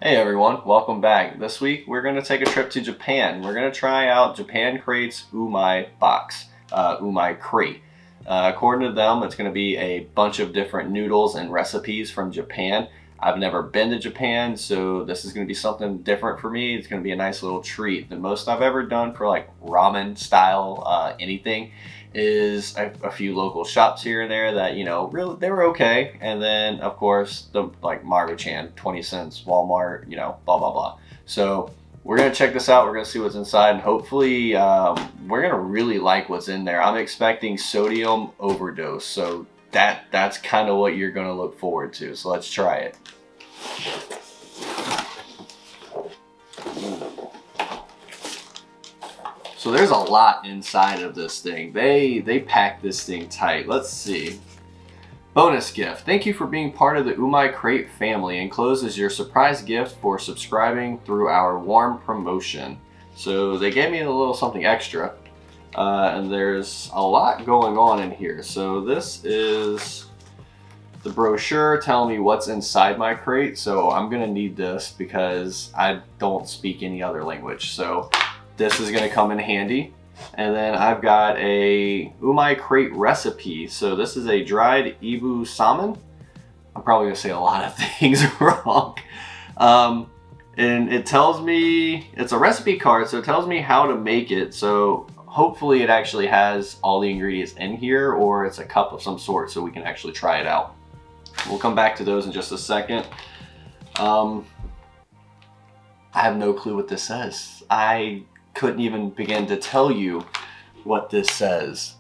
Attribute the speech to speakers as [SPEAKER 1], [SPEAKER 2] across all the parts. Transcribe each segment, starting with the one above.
[SPEAKER 1] Hey everyone, welcome back. This week we're going to take a trip to Japan. We're going to try out Japan Crate's Umai box, Umai crate. According to them, it's going to be a bunch of different noodles and recipes from Japan. I've never been to Japan, so this is going to be something different for me. It's going to be a nice little treat. The most I've ever done for like ramen style anything is a few local shops here and there that, you know, really they were okay. And then of course the like Maruchan, 20 cents, Walmart, you know, blah blah blah. So we're gonna check this out. We're gonna see what's inside, and hopefully we're gonna really like what's in there. I'm expecting sodium overdose, so that's kind of what you're gonna look forward to. So let's try it. So there's a lot inside of this thing. They packed this thing tight. Let's see. Bonus gift. Thank you for being part of the Umai Crate family. Enclosed is your surprise gift for subscribing through our warm promotion. So they gave me a little something extra. And there's a lot going on in here. So this is the brochure telling me what's inside my crate. So I'm gonna need this because I don't speak any other language. So this is gonna come in handy. And then I've got a Umai crate recipe. So this is a dried Ibu salmon. I'm probably gonna say a lot of things wrong. And it tells me, it's a recipe card, so it tells me how to make it. So hopefully it actually has all the ingredients in here, or it's a cup of some sort so we can actually try it out. We'll come back to those in just a second. I have no clue what this says. I couldn't even begin to tell you what this says.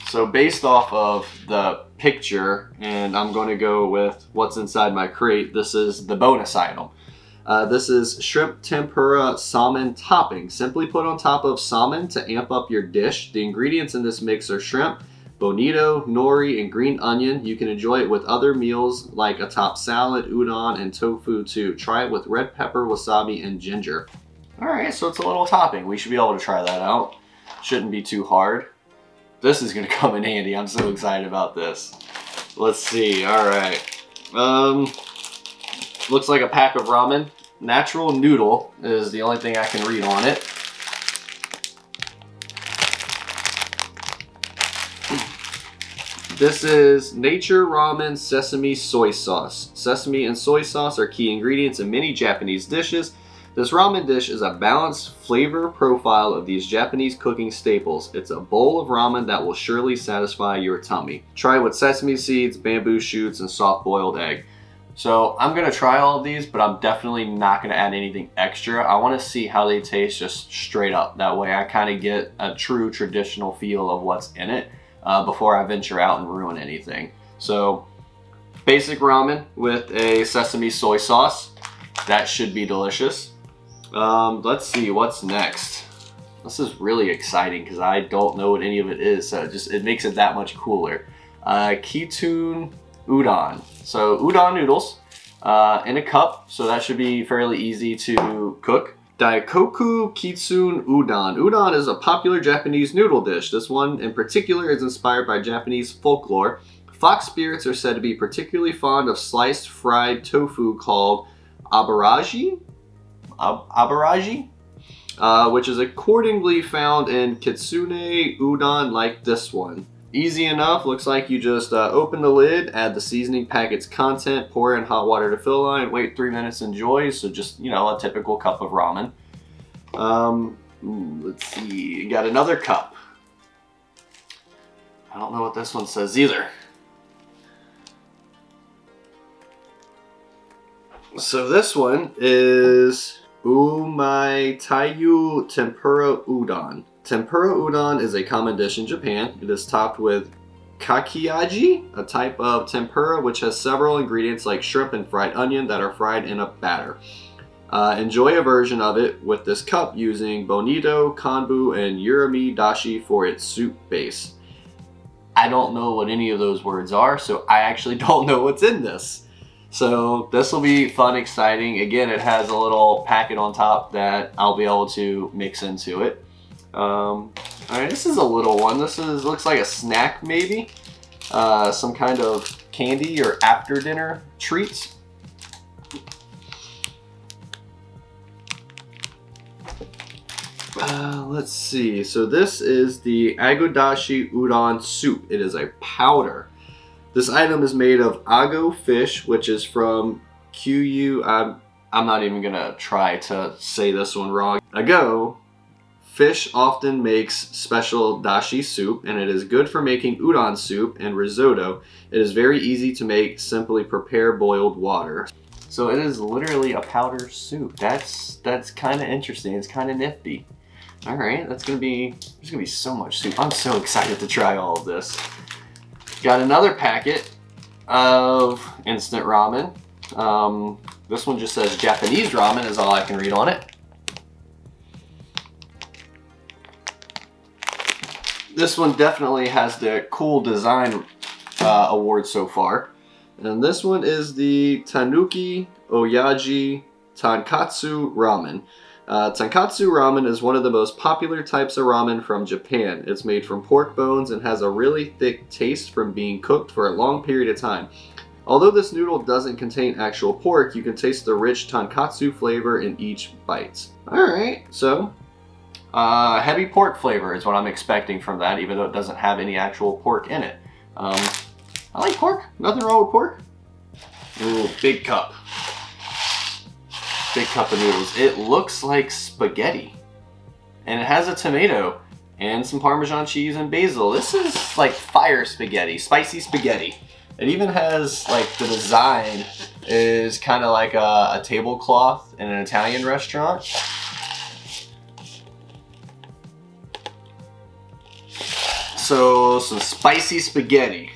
[SPEAKER 1] So based off of the picture, and I'm going to go with what's inside my crate, this is the bonus item. This is shrimp tempura salmon topping. Simply put on top of salmon to amp up your dish. The ingredients in this mix are shrimp, bonito, nori, and green onion. You can enjoy it with other meals like a top salad, udon, and tofu too. Try it with red pepper, wasabi, and ginger. Alright, so it's a little topping. We should be able to try that out. Shouldn't be too hard. This is going to come in handy. I'm so excited about this. Let's see. Alright. Looks like a pack of ramen. Natural noodle is the only thing I can read on it. This is Nature Ramen Sesame Soy Sauce. Sesame and soy sauce are key ingredients in many Japanese dishes. This ramen dish is a balanced flavor profile of these Japanese cooking staples. It's a bowl of ramen that will surely satisfy your tummy. Try it with sesame seeds, bamboo shoots, and soft-boiled egg. So I'm going to try all of these, but I'm definitely not going to add anything extra. I want to see how they taste just straight up. That way I kind of get a true traditional feel of what's in it. Before I venture out and ruin anything. So basic ramen with a sesame soy sauce. That should be delicious. Let's see what's next. This is really exciting because I don't know what any of it is, so it makes it that much cooler. Kitsune Udon. So udon noodles in a cup, so that should be fairly easy to cook. Daikoku Kitsune Udon. Udon is a popular Japanese noodle dish. This one in particular is inspired by Japanese folklore. Fox spirits are said to be particularly fond of sliced fried tofu called abarashi, which is accordingly found in Kitsune Udon like this one. Easy enough. Looks like you just open the lid, add the seasoning packet's content, pour in hot water to fill on, wait 3 minutes, enjoy. So just, you know, a typical cup of ramen. Let's see, got another cup. I don't know what this one says either. So this one is Umai Tempura Udon. Tempura udon is a common dish in Japan. It is topped with kakiaji, a type of tempura which has several ingredients like shrimp and fried onion that are fried in a batter. Enjoy a version of it with this cup using bonito, kanbu, and urami dashi for its soup base. I don't know what any of those words are, so I actually don't know what's in this. So this will be fun, exciting. Again, it has a little packet on top that I'll be able to mix into it. Alright, this is a little one. This looks like a snack maybe. Some kind of candy or after dinner treats. Let's see. So this is the Adashi Udon soup. It is a powder. This item is made of ago fish, which is from I'm not even gonna try to say this one wrong. Ago fish often makes special dashi soup, and it is good for making udon soup and risotto. It is very easy to make. Simply prepare boiled water. So it is literally a powder soup. That's kind of interesting. It's kind of nifty. All right, there's gonna be so much soup. I'm so excited to try all of this. Got another packet of instant ramen. This one just says Japanese ramen is all I can read on it. This one definitely has the cool design award so far. And this one is the Tanuki Oyaji Tankatsu Ramen. Tsankatsu Ramen is one of the most popular types of ramen from Japan. It's made from pork bones and has a really thick taste from being cooked for a long period of time. Although this noodle doesn't contain actual pork, you can taste the rich tonkatsu flavor in each bite. Alright, so heavy pork flavor is what I'm expecting from that, even though it doesn't have any actual pork in it. I like pork. Nothing wrong with pork. Ooh, big cup. Big cup of noodles. It looks like spaghetti. And it has a tomato and some Parmesan cheese and basil. This is like fire spaghetti, spicy spaghetti. It even has, like, the design is kind of like a tablecloth in an Italian restaurant. So, some spicy spaghetti.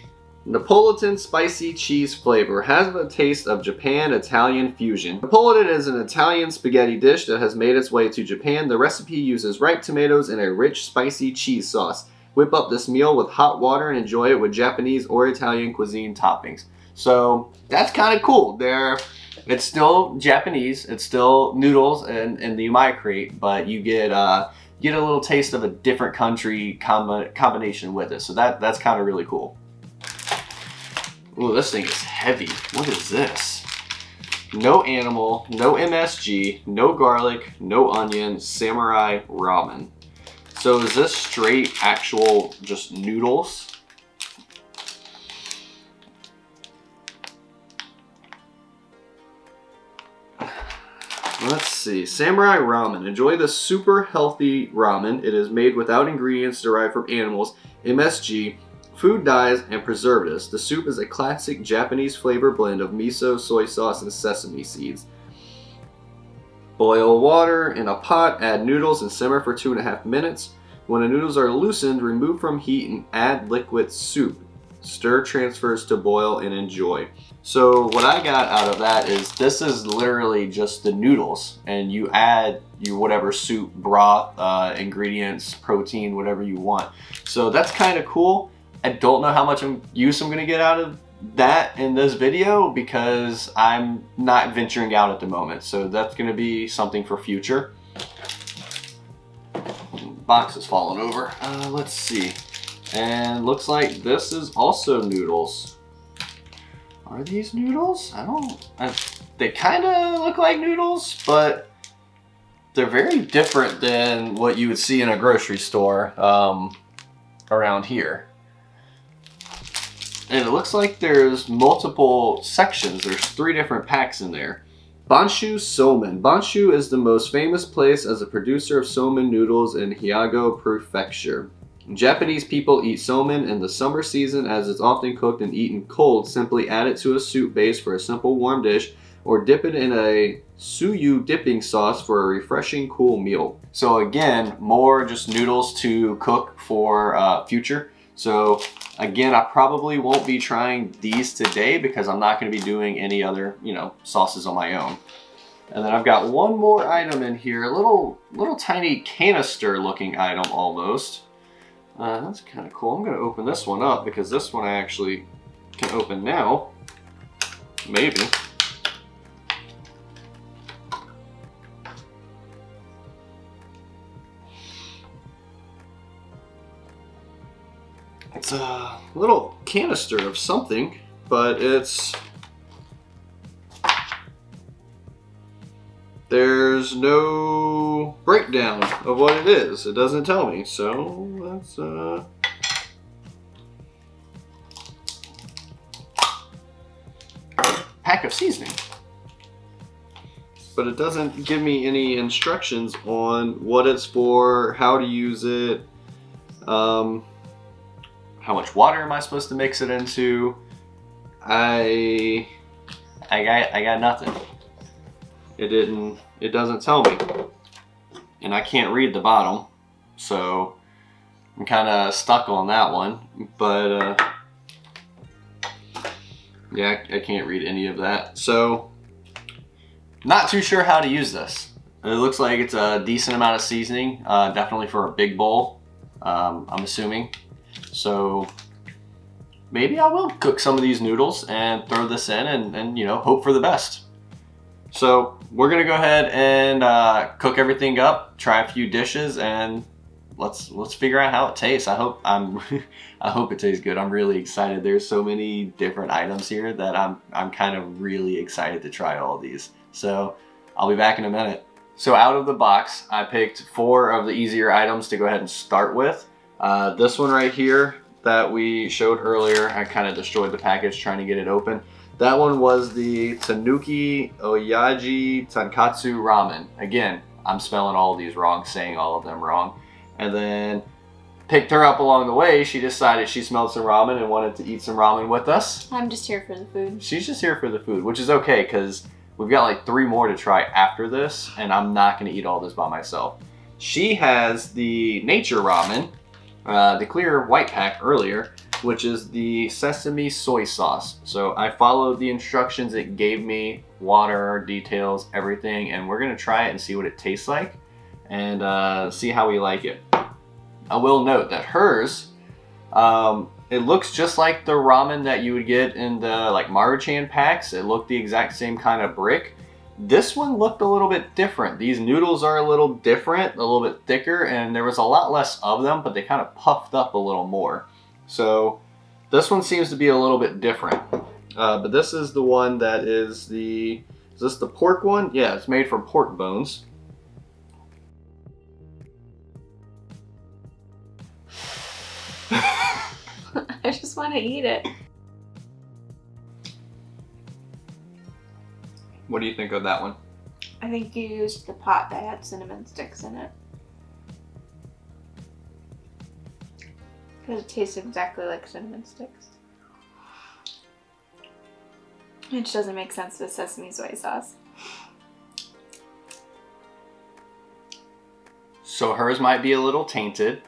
[SPEAKER 1] Napolitan spicy cheese flavor has a taste of Japan-Italian fusion. Napolitan is an Italian spaghetti dish that has made its way to Japan. The recipe uses ripe tomatoes and a rich spicy cheese sauce. Whip up this meal with hot water and enjoy it with Japanese or Italian cuisine toppings. So that's kind of cool. It's still Japanese. It's still noodles in the Umai crate, but you get a little taste of a different country combination with it. So that's kind of really cool. Ooh, this thing is heavy. What is this? No animal, no MSG, no garlic, no onion, samurai ramen. So is this straight actual just noodles? Let's see. Samurai ramen. Enjoy the super healthy ramen. It is made without ingredients derived from animals, MSG, food dyes, and preservatives. The soup is a classic Japanese flavor blend of miso, soy sauce, and sesame seeds. Boil water in a pot, add noodles, and simmer for 2.5 minutes. When the noodles are loosened, remove from heat and add liquid soup. Stir transfers to boil and enjoy. So what I got out of that is this is literally just the noodles, and you add your whatever soup, broth, ingredients, protein, whatever you want. So that's kind of cool. I don't know how much use I'm going to get out of that in this video because I'm not venturing out at the moment. So that's going to be something for future. Box is falling over. Let's see. And looks like this is also noodles. Are these noodles? They kind of look like noodles, but they're very different than what you would see in a grocery store around here. And it looks like there's multiple sections. There's 3 different packs in there. Banshu Somen. Banshu is the most famous place as a producer of somen noodles in Hyogo Prefecture. Japanese people eat somen in the summer season as it's often cooked and eaten cold. Simply add it to a soup base for a simple warm dish or dip it in a suyu dipping sauce for a refreshing cool meal. So again, more just noodles to cook for future. So again, I probably won't be trying these today because I'm not going to be doing any other, sauces on my own. And then I've got one more item in here, a little tiny canister looking item almost. That's kind of cool. I'm going to open this one up because this one I actually can open now. Maybe. It's a little canister of something. but there's no breakdown of what it is. It doesn't tell me, so let's pack of seasoning. But it doesn't give me any instructions on what it's for, how to use it, how much water am I supposed to mix it into. I got nothing. It doesn't tell me. And I can't read the bottom, so I'm kind of stuck on that one. But yeah, I can't read any of that. So not too sure how to use this. It looks like it's a decent amount of seasoning, definitely for a big bowl, I'm assuming. So maybe I will cook some of these noodles and throw this in and you know, hope for the best. So we're gonna go ahead and cook everything up, try a few dishes, and let's figure out how it tastes. I hope I hope it tastes good. I'm really excited. There's so many different items here that I'm kind of really excited to try all these. So I'll be back in a minute. So out of the box, I picked 4 of the easier items to go ahead and start with. This one right here that we showed earlier, I kind of destroyed the package trying to get it open. That one was the Tanuki Oyaji Tankatsu Ramen. Again, I'm spelling all of these wrong, saying all of them wrong. And then picked her up along the way. She decided she smelled some ramen and wanted to eat some ramen with us.
[SPEAKER 2] I'm just here for the food.
[SPEAKER 1] She's just here for the food, which is okay because we've got like 3 more to try after this, and I'm not gonna eat all this by myself. She has the nature ramen, the clear white pack earlier, which is the sesame soy sauce. So I followed the instructions it gave me, water, details, everything, and we're gonna try it and see what it tastes like and see how we like it. I will note that hers, it looks just like the ramen that you would get in the like Maruchan packs. It looked the exact same kind of brick. This one looked a little bit different. These noodles are a little different, a little bit thicker, and there was a lot less of them, but they kind of puffed up a little more. So this one seems to be a little bit different. But this is the one that is is this the pork one? Yeah, it's made from pork bones.
[SPEAKER 2] I just want to eat it.
[SPEAKER 1] What do you think of that one?
[SPEAKER 2] I think you used the pot that had cinnamon sticks in it. Because it tastes exactly like cinnamon sticks. Which doesn't make sense with sesame soy sauce.
[SPEAKER 1] So hers might be a little tainted.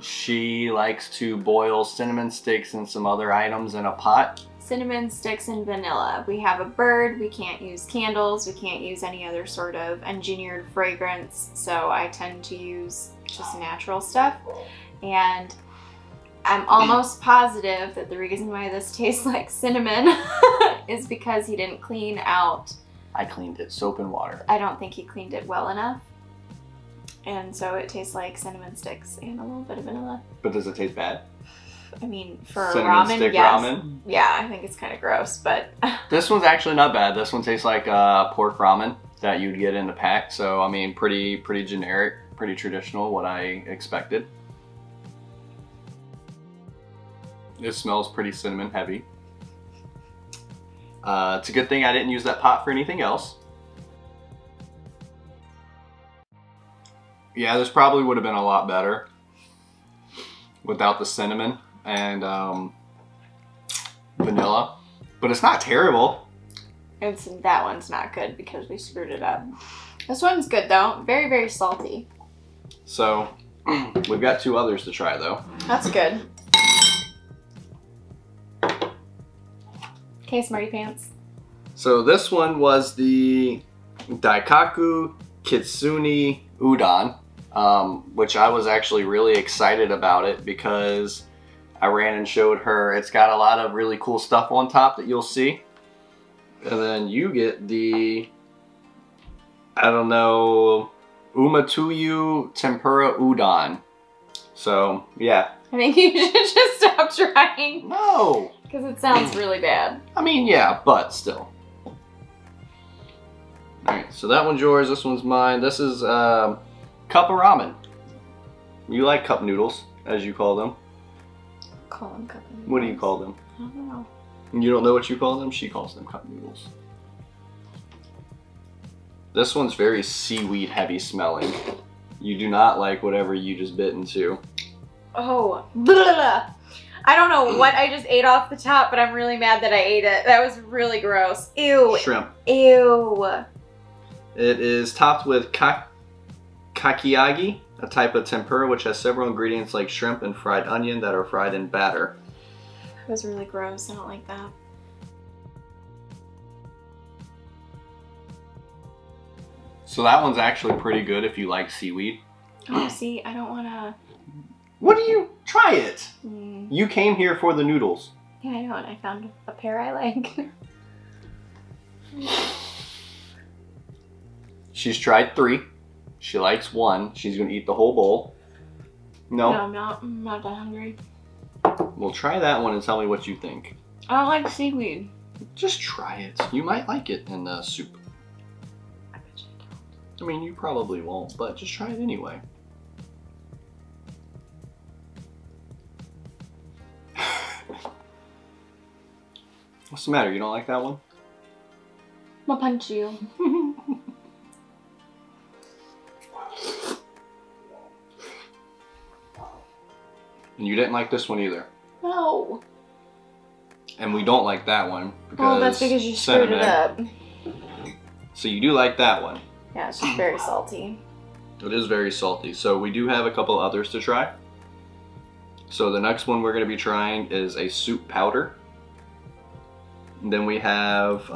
[SPEAKER 1] She likes to boil cinnamon sticks and some other items in a pot.
[SPEAKER 2] Cinnamon sticks and vanilla. We have a bird, we can't use candles, we can't use any other sort of engineered fragrance, so I tend to use just natural stuff. And I'm almost positive that the reason why this tastes like cinnamon is because he didn't clean out.
[SPEAKER 1] I cleaned it, soap and water.
[SPEAKER 2] I don't think he cleaned it well enough. And so it tastes like cinnamon sticks and a little bit of vanilla.
[SPEAKER 1] But does it taste bad?
[SPEAKER 2] I mean, for
[SPEAKER 1] cinnamon
[SPEAKER 2] ramen,
[SPEAKER 1] stick
[SPEAKER 2] yes.
[SPEAKER 1] Ramen?
[SPEAKER 2] Yeah, I think it's kind of gross, but...
[SPEAKER 1] This one's actually not bad. This one tastes like pork ramen that you'd get in the pack. So, I mean, pretty generic, pretty traditional, what I expected. It smells pretty cinnamon heavy. It's a good thing I didn't use that pot for anything else. Yeah, this probably would have been a lot better without the cinnamon and vanilla, but it's not terrible.
[SPEAKER 2] That one's not good because we screwed it up. This one's good though, very, very salty.
[SPEAKER 1] So we've got 2 others to try though.
[SPEAKER 2] That's good. Okay, Smarty Pants.
[SPEAKER 1] So this one was the Daikaku Kitsune Udon, which I was actually really excited about it because I ran and showed her. It's got a lot of really cool stuff on top that you'll see. And then you get the, I don't know, Umai Tempura Udon. So, yeah.
[SPEAKER 2] I think you should just stop trying.
[SPEAKER 1] No!
[SPEAKER 2] Because it sounds really bad.
[SPEAKER 1] I mean, yeah, but still. Alright, so that one's yours, this one's mine. This is cup of ramen. You like cup noodles, as you call them.
[SPEAKER 2] Call them cup noodles.
[SPEAKER 1] What do you call them?
[SPEAKER 2] I don't know.
[SPEAKER 1] You don't know what you call them? She calls them cup noodles. This one's very seaweed heavy smelling. You do not like whatever you just bit into.
[SPEAKER 2] Oh, blah. I don't know what I just ate off the top, but I'm really mad that I ate it. That was really gross. Ew.
[SPEAKER 1] Shrimp.
[SPEAKER 2] Ew.
[SPEAKER 1] It is topped with kakiagi, a type of tempura which has several ingredients like shrimp and fried onion that are fried in batter.
[SPEAKER 2] That was really gross. I don't like that.
[SPEAKER 1] So that one's actually pretty good if you like seaweed.
[SPEAKER 2] Oh, see, I don't want to...
[SPEAKER 1] What do you... Try it!
[SPEAKER 2] Mm.
[SPEAKER 1] You came here for the noodles.
[SPEAKER 2] Yeah, I know, and I found a pair I like.
[SPEAKER 1] She's tried 3. She likes 1. She's going to eat the whole bowl. No?
[SPEAKER 2] No, I'm not that hungry.
[SPEAKER 1] Well, try that one and tell me what you think.
[SPEAKER 2] I don't like seaweed.
[SPEAKER 1] Just try it. You might like it in the soup.
[SPEAKER 2] I bet you don't.
[SPEAKER 1] I mean, you probably won't, but just try it anyway. What's the matter? You don't like that one?
[SPEAKER 2] I'll punch you.
[SPEAKER 1] And you didn't like this one either.
[SPEAKER 2] No.
[SPEAKER 1] And we don't like that one because
[SPEAKER 2] Well, that's because you screwed it up.
[SPEAKER 1] So you do like that one.
[SPEAKER 2] Yeah, it's just very salty.
[SPEAKER 1] It is very salty. So we do have a couple others to try. So the next one we're going to be trying is a soup powder. And then we have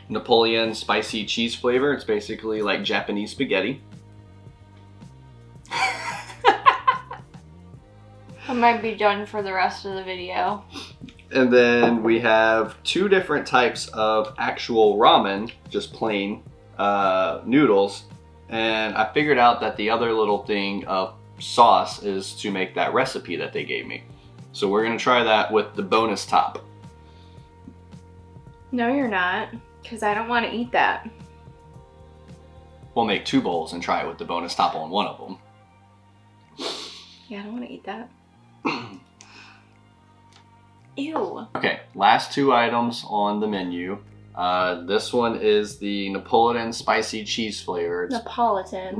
[SPEAKER 1] Napoleon spicy cheese flavor. It's basically like Japanese spaghetti.
[SPEAKER 2] I might be done for the rest of the video.
[SPEAKER 1] And then we have 2 different types of actual ramen, just plain noodles. And I figured out that the other little thing of sauce is to make that recipe that they gave me. So we're gonna try that with the bonus top.
[SPEAKER 2] No, you're not, because I don't want to eat that.
[SPEAKER 1] We'll make 2 bowls and try it with the bonus top on one of them.
[SPEAKER 2] Yeah, I don't want to eat that. Ew.
[SPEAKER 1] Okay, last 2 items on the menu. This one is the Napoleon spicy cheese flavor. It's
[SPEAKER 2] Napolitan,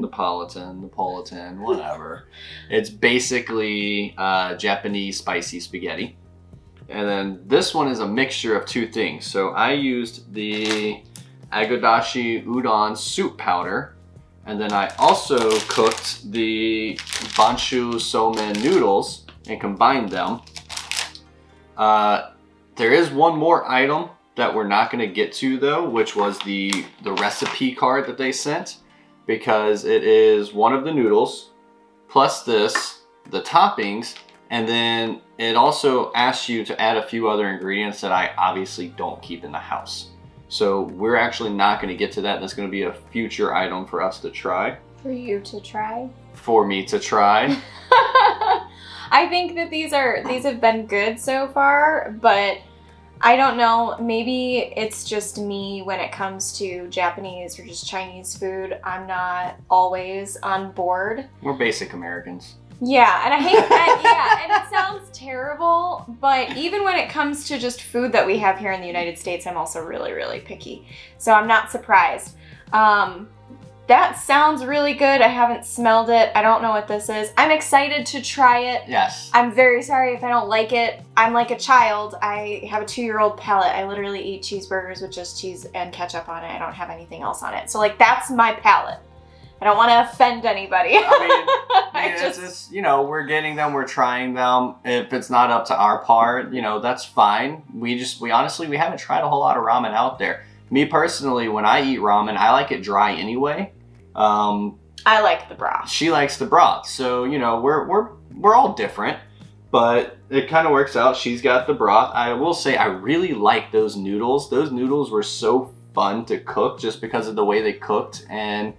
[SPEAKER 1] whatever. It's basically Japanese spicy spaghetti. And then this one is a mixture of 2 things. So I used the Adashi Udon soup powder. And then I also cooked the Banshu noodles and combined them. There is one more item that we're not going to get to though, which was the recipe card that they sent, because it is one of the noodles plus this, the toppings, and then it also asks you to add a few other ingredients that I obviously don't keep in the house. So we're actually not going to get to that. That's going to be a future item for us to try.
[SPEAKER 2] for you to try.
[SPEAKER 1] For me to try.
[SPEAKER 2] I think that these have been good so far, but I don't know, maybe it's just me when it comes to Japanese or just Chinese food. I'm not always on board.
[SPEAKER 1] We're basic Americans.
[SPEAKER 2] Yeah, and I hate that. Yeah, and it sounds terrible, but even when it comes to just food that we have here in the United States, I'm also really, really picky. So I'm not surprised. That sounds really good. I haven't smelled it. I don't know what this is. I'm excited to try it.
[SPEAKER 1] Yes.
[SPEAKER 2] I'm very sorry if I don't like it. I'm like a child. I have a 2-year-old palate. I literally eat cheeseburgers with just cheese and ketchup on it. I don't have anything else on it. So like, that's my palate. I don't want to offend anybody.
[SPEAKER 1] I mean, it's you know, we're getting them, we're trying them. If it's not up to our part, you know, that's fine. We honestly, we haven't tried a whole lot of ramen out there. Me personally, when I eat ramen, I like it dry anyway.
[SPEAKER 2] I like the broth.
[SPEAKER 1] She likes the broth. So, you know, we're all different, but it kind of works out. She's got the broth. I will say I really like those noodles. Those noodles were so fun to cook just because of the way they cooked and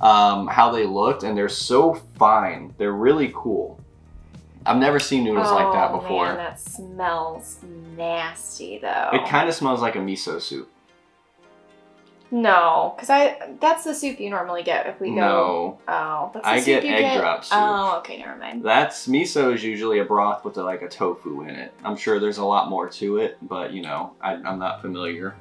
[SPEAKER 1] how they looked, and they're so fine. They're really cool. I've never seen noodles like that before.
[SPEAKER 2] Man, that smells nasty though.
[SPEAKER 1] It kind of smells like a miso soup.
[SPEAKER 2] No, because that's the soup you normally get if we go.
[SPEAKER 1] No.
[SPEAKER 2] Oh, that's the
[SPEAKER 1] I
[SPEAKER 2] soup
[SPEAKER 1] get
[SPEAKER 2] you
[SPEAKER 1] egg
[SPEAKER 2] get?
[SPEAKER 1] drop soup.
[SPEAKER 2] Oh, okay, never mind.
[SPEAKER 1] That's miso is usually a broth with like a tofu in it. I'm sure there's a lot more to it, but you know, I'm not familiar.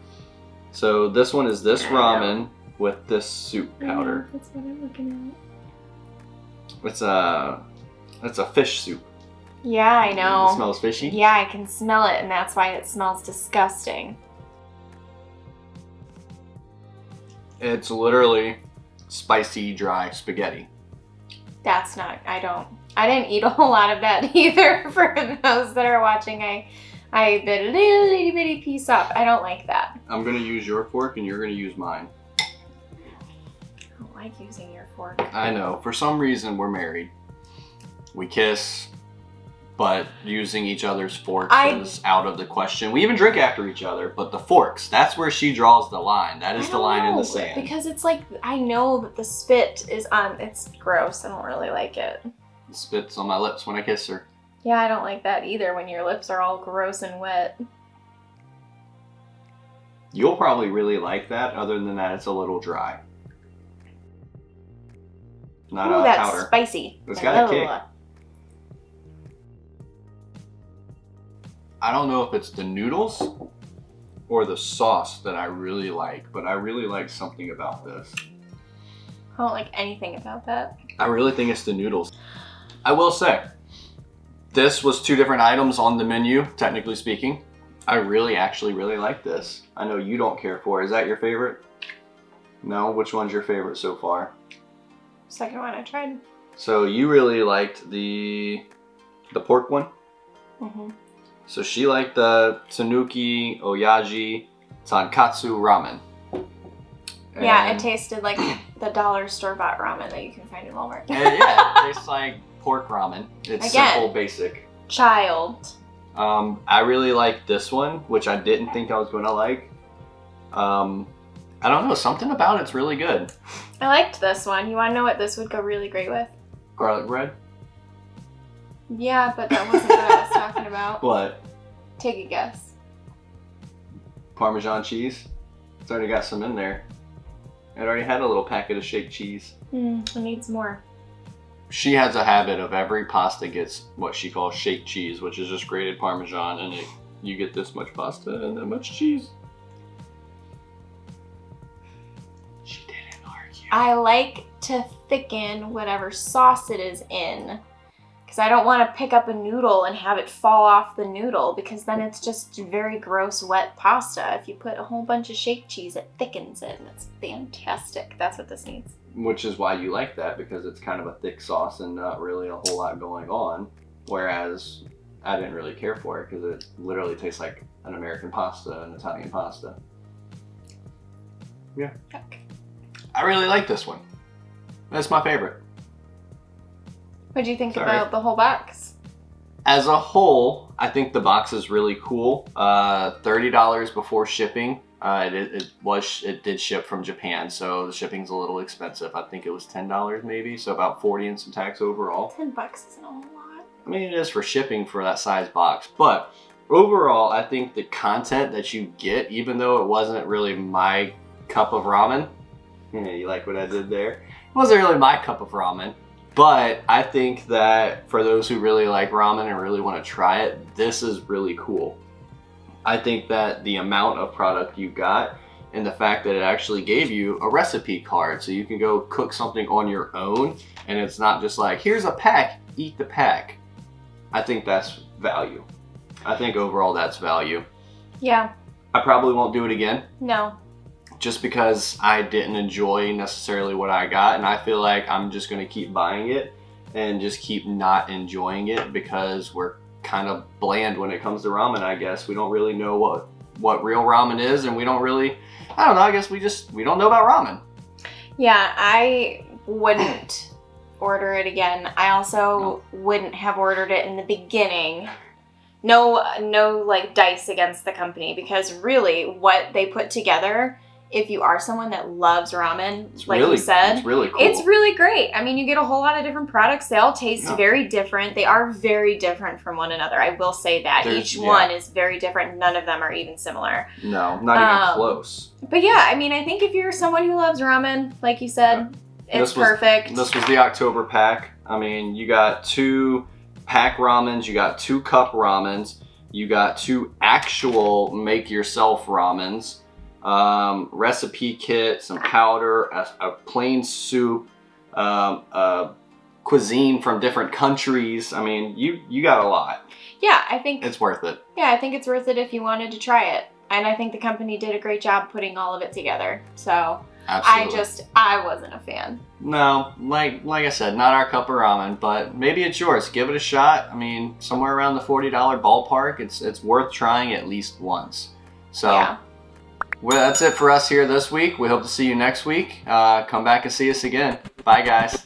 [SPEAKER 1] So this one is this ramen with this soup powder.
[SPEAKER 2] Yeah, that's what I'm looking
[SPEAKER 1] at. It's a fish soup.
[SPEAKER 2] Yeah, I know.
[SPEAKER 1] It smells fishy?
[SPEAKER 2] Yeah, I can smell it, and that's why it smells disgusting.
[SPEAKER 1] It's literally spicy, dry spaghetti.
[SPEAKER 2] That's not, I didn't eat a whole lot of that either. For those that are watching, I bit a little itty bitty piece off. I don't like that.
[SPEAKER 1] I'm gonna use your fork and you're gonna use mine.
[SPEAKER 2] I don't like using your fork.
[SPEAKER 1] I know, for some reason we're married. We kiss, but using each other's forks is out of the question. We even drink after each other, but the forks, that's where she draws the line. That is the line in the sand.
[SPEAKER 2] Because it's like, I know that the spit is on, it's gross. I don't really like it.
[SPEAKER 1] The spit's on my lips when I kiss her.
[SPEAKER 2] Yeah, I don't like that either when your lips are all gross and wet.
[SPEAKER 1] You'll probably really like that. Other than that, it's a little dry. Not
[SPEAKER 2] Ooh,
[SPEAKER 1] a
[SPEAKER 2] that's
[SPEAKER 1] powder.
[SPEAKER 2] Spicy.
[SPEAKER 1] It's got a kick. I don't know if it's the noodles or the sauce that I really like, but I really like something about this.
[SPEAKER 2] I don't like anything about that.
[SPEAKER 1] I really think it's the noodles. I will say, this was 2 different items on the menu, technically speaking. I actually really like this. I know you don't care for it. Is that your favorite? No? Which one's your favorite so far?
[SPEAKER 2] Second one I tried.
[SPEAKER 1] So you really liked the pork one?
[SPEAKER 2] Mm-hmm.
[SPEAKER 1] So she liked the Tsunuki Oyaji Tankatsu Ramen. And
[SPEAKER 2] yeah, it tasted like the dollar store-bought ramen that you can find in Walmart.
[SPEAKER 1] And yeah, it tastes like pork ramen. It's simple, basic.
[SPEAKER 2] Child.
[SPEAKER 1] I really like this one, which I didn't think I was going to like. I don't know, something about it's really good.
[SPEAKER 2] I liked this one. You want to know what this would go really great with?
[SPEAKER 1] Garlic bread?
[SPEAKER 2] Yeah, but that wasn't what I was talking about.
[SPEAKER 1] What?
[SPEAKER 2] Take a guess.
[SPEAKER 1] Parmesan cheese? It's already got some in there. It already had a little packet of shake cheese.
[SPEAKER 2] It needs more.
[SPEAKER 1] She has a habit of every pasta gets what she calls shake cheese, which is just grated Parmesan, and you get this much pasta and that much cheese. She didn't argue.
[SPEAKER 2] I like to thicken whatever sauce it is in. Because I don't want to pick up a noodle and have it fall off the noodle, because then it's just very gross, wet pasta. If you put a whole bunch of shake cheese, it thickens it, and it's fantastic. That's what this needs.
[SPEAKER 1] Which is why you like that, because it's kind of a thick sauce and not really a whole lot going on. Whereas I didn't really care for it, because it literally tastes like an American pasta, an Italian pasta. Yeah.
[SPEAKER 2] Okay.
[SPEAKER 1] I really like this one. That's my favorite.
[SPEAKER 2] What do you think about the whole box?
[SPEAKER 1] As a whole, I think the box is really cool. $30 before shipping. It did ship from Japan, so the shipping's a little expensive. I think it was $10 maybe, so about 40 and some tax overall.
[SPEAKER 2] $10 isn't a whole lot.
[SPEAKER 1] I mean, it is for shipping for that size box, but overall, I think the content that you get, even though it wasn't really my cup of ramen, yeah, you like what I did there? It wasn't really my cup of ramen. But I think that for those who really like ramen and really want to try it, this is really cool. I think that the amount of product you got and the fact that it actually gave you a recipe card, so you can go cook something on your own and it's not just like, here's a pack, eat the pack. I think that's value. I think overall that's value.
[SPEAKER 2] Yeah.
[SPEAKER 1] I probably won't do it again.
[SPEAKER 2] No.
[SPEAKER 1] Just because I didn't enjoy necessarily what I got, and I feel like I'm just going to keep buying it and just keep not enjoying it, because we're kind of bland when it comes to ramen, I guess. We don't really know what real ramen is, and we don't really, I don't know, I guess we don't know about ramen.
[SPEAKER 2] Yeah, I wouldn't order it again. I also wouldn't have ordered it in the beginning. No like dice against the company, because really what they put together if you are someone that loves ramen, like
[SPEAKER 1] really,
[SPEAKER 2] you said,
[SPEAKER 1] it's really cool.
[SPEAKER 2] It's really great. I mean, you get a whole lot of different products. They all taste very different. They are very different from one another. I will say that. Each one is very different. None of them are even similar.
[SPEAKER 1] No, not even close.
[SPEAKER 2] But yeah, I mean, I think if you're someone who loves ramen, like you said, it's perfect.
[SPEAKER 1] This was the October pack. I mean, you got 2 pack ramens, you got 2 cup ramens, you got 2 actual make-yourself ramens, recipe kit, some powder, a plain soup, cuisine from different countries. I mean, you got a lot.
[SPEAKER 2] Yeah, I think
[SPEAKER 1] it's worth it.
[SPEAKER 2] Yeah, I think it's worth it if you wanted to try it. And I think the company did a great job putting all of it together. So
[SPEAKER 1] absolutely.
[SPEAKER 2] I wasn't a fan.
[SPEAKER 1] No, like I said, not our cup of ramen, but maybe it's yours. Give it a shot. I mean, somewhere around the $40 ballpark. It's worth trying at least once. So
[SPEAKER 2] yeah.
[SPEAKER 1] Well, that's it for us here this week. We hope to see you next week. Come back and see us again. Bye, guys.